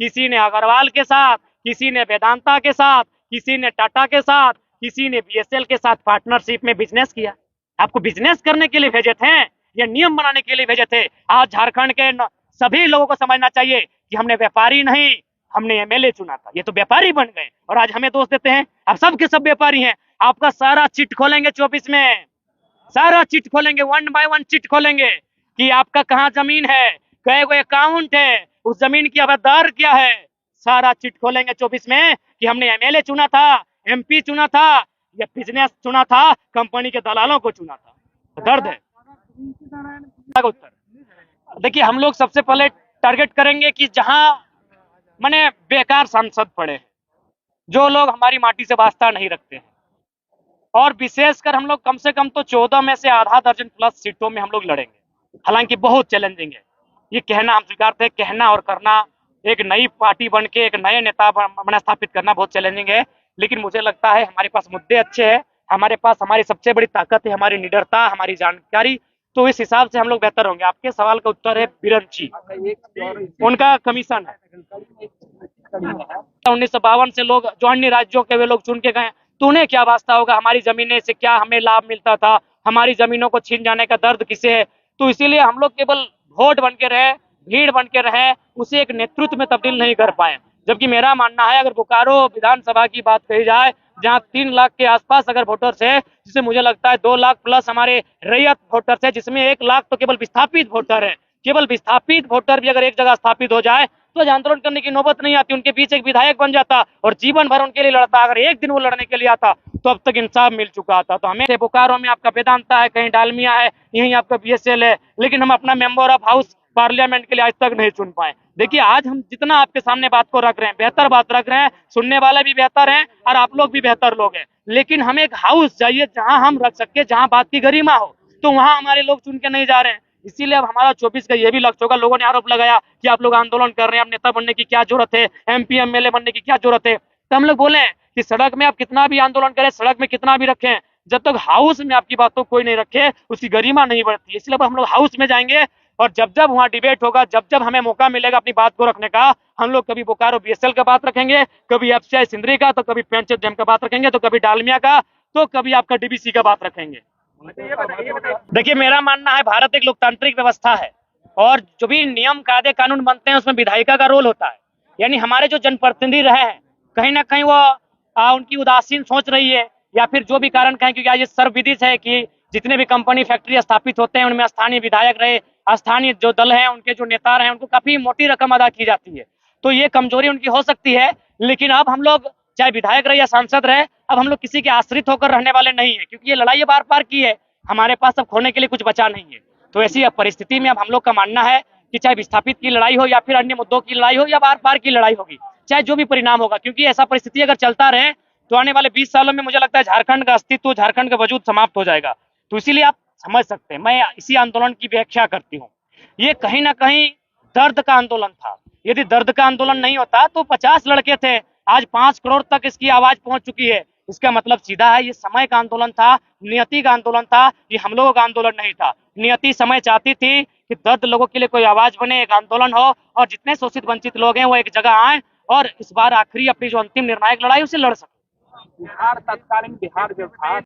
किसी ने अग्रवाल के साथ, किसी ने वेदांता के साथ, किसी ने टाटा के साथ, किसी ने बीएसएल के साथ पार्टनरशिप में बिजनेस किया। आपको बिजनेस करने के लिए भेजे थे या नियम बनाने के लिए भेजे थे? आज झारखंड के सभी लोगों को समझना चाहिए कि हमने व्यापारी नहीं, हमने एमएलए चुना था। ये तो व्यापारी बन गए और आज हमें दोष देते हैं। आप सब के सब व्यापारी हैं। आपका सारा चिट खोलेंगे 24 में, सारा चिट खोलेंगे, 1 बाय 1 चिट खोलेंगे कि आपका कहाँ जमीन है, कई गो अकाउंट है, उस जमीन की आबदार क्या है। सारा चिट खोलेंगे 24 में कि हमने एमएलए चुना था, एमपी चुना था या बिजनेस चुना था, कंपनी के दलालों को चुना था। तो दर्द है। उत्तर देखिए, हम लोग सबसे पहले टारगेट करेंगे कि जहां माने बेकार सांसद पड़े, जो लोग हमारी माटी से वास्ता नहीं रखते हैं, और विशेषकर हम लोग कम से कम तो 14 में से आधा दर्जन प्लस सीटों में हम लोग लड़ेंगे। हालांकि बहुत चैलेंजिंग है, ये कहना हम स्वीकारते हैं, कहना और करना, एक नई पार्टी बन के एक नए नेता बना स्थापित करना बहुत चैलेंजिंग है। लेकिन मुझे लगता है हमारे पास मुद्दे अच्छे हैं, हमारे पास हमारी सबसे बड़ी ताकत है हमारी निडरता, हमारी जानकारी। तो इस हिसाब से हम लोग बेहतर होंगे। आपके सवाल का उत्तर है बिरंची, उनका कमीशन है। 1952 से लोग जो अन्य राज्यों के वे लोग चुन के गए, तो उन्हें क्या वास्ता होगा हमारी जमीनें से, क्या हमें लाभ मिलता था, हमारी जमीनों को छीन जाने का दर्द किसे है। तो इसीलिए हम लोग केवल वोट बन के रहे, भीड़ बन के रहे, उसे एक नेतृत्व में तब्दील नहीं कर पाए। जबकि मेरा मानना है, अगर बोकारो विधानसभा की बात कही जाए, जहां 3 लाख के आसपास अगर वोटर्स है, जिसे मुझे लगता है 2 लाख प्लस हमारे रैयत वोटर्स है, जिसमें 1 लाख तो केवल विस्थापित वोटर है। केवल विस्थापित वोटर भी अगर एक जगह स्थापित हो जाए तो आंदोलन करने की नौबत नहीं आती। उनके बीच एक विधायक बन जाता और जीवन भर उनके लिए लड़ता। अगर एक दिन वो लड़ने के लिए आता तो अब तक इंसाफ मिल चुका था। तो हमें बोकारो में आपका वेदांता है, कहीं डालमिया है, यहीं आपका बीएसएल है, लेकिन हम अपना मेंबर ऑफ हाउस पार्लियामेंट के लिए आज तक नहीं चुन पाए। देखिए, आज हम जितना आपके सामने बात को रख रहे हैं, बेहतर बात रख रहे हैं, सुनने वाले भी बेहतर हैं और आप लोग भी बेहतर लोग हैं, लेकिन हमें एक हाउस चाहिए जहां हम रख सके, जहां बात की गरिमा हो। तो वहां हमारे लोग चुन के नहीं जा रहे हैं। इसीलिए अब हमारा 24 का ये भी लक्ष्य होगा। लोगों ने आरोप लगाया कि आप लोग आंदोलन कर रहे हैं, अब नेता बनने की क्या जरूरत है, एमपी एमएलए बनने की क्या जरूरत है। तो हम लोग बोले कि सड़क में आप कितना भी आंदोलन करें, सड़क में कितना भी रखें, जब तक हाउस में आपकी बातों कोई नहीं रखे, उसकी गरिमा नहीं बढ़ती। इसलिए अब हम लोग हाउस में जाएंगे और जब जब वहां डिबेट होगा, जब जब हमें मौका मिलेगा अपनी बात को रखने का, हम लोग कभी बोकारो बीएसएल का बात रखेंगे, कभी एफसीआई सिंदरी का, तो कभी पेंचर डैम का बात रखेंगे, तो कभी डालमिया का, तो कभी आपका डीबीसी का बात रखेंगे। देखिए, मेरा मानना है भारत एक लोकतांत्रिक व्यवस्था है और जो भी नियम कायदे कानून बनते हैं उसमें विधायिका का रोल होता है। यानी हमारे जो जनप्रतिनिधि रहे हैं, कहीं ना कहीं वो उनकी उदासीन सोच रही है या फिर जो भी कारण कहें, क्योंकि आज ये सर्वविदित है कि जितने भी कंपनी फैक्ट्री स्थापित होते हैं उनमें स्थानीय विधायक रहे, स्थानीय जो दल है, उनके जो नेता रहे, उनको काफी मोटी रकम अदा की जाती है। तो ये कमजोरी उनकी हो सकती है, लेकिन अब हम लोग चाहे विधायक रहे या सांसद रहे, अब हम लोग किसी के आश्रित होकर रहने वाले नहीं है, क्योंकि ये लड़ाई बार बार की है, हमारे पास अब खोने के लिए कुछ बचा नहीं है। तो ऐसी परिस्थिति में अब हम लोग का मानना है कि चाहे विस्थापित की लड़ाई हो या फिर अन्य मुद्दों की लड़ाई हो या बार बार की लड़ाई होगी, चाहे जो भी परिणाम होगा, क्योंकि ऐसा परिस्थिति अगर चलता रहे तो आने वाले 20 सालों में मुझे लगता है झारखंड का अस्तित्व, झारखंड का वजूद समाप्त हो जाएगा। तो इसीलिए आप समझ सकते हैं, मैं इसी आंदोलन की व्याख्या करती हूँ। ये कहीं ना कहीं दर्द का आंदोलन था। यदि दर्द का आंदोलन नहीं होता तो 50 लड़के थे, आज 5 करोड़ तक इसकी आवाज पहुंच चुकी है। इसका मतलब सीधा है, ये समय का आंदोलन था, नियति का आंदोलन था, ये हम लोगों का आंदोलन नहीं था। नियति समय चाहती थी कि दर्द लोगों के लिए कोई आवाज बने, एक आंदोलन हो और जितने शोषित वंचित लोग हैं वो एक जगह आए और इस बार आखिरी अपनी जो अंतिम निर्णायक लड़ाई उसे लड़ सके। बिहार तत्कालीन बिहार जो था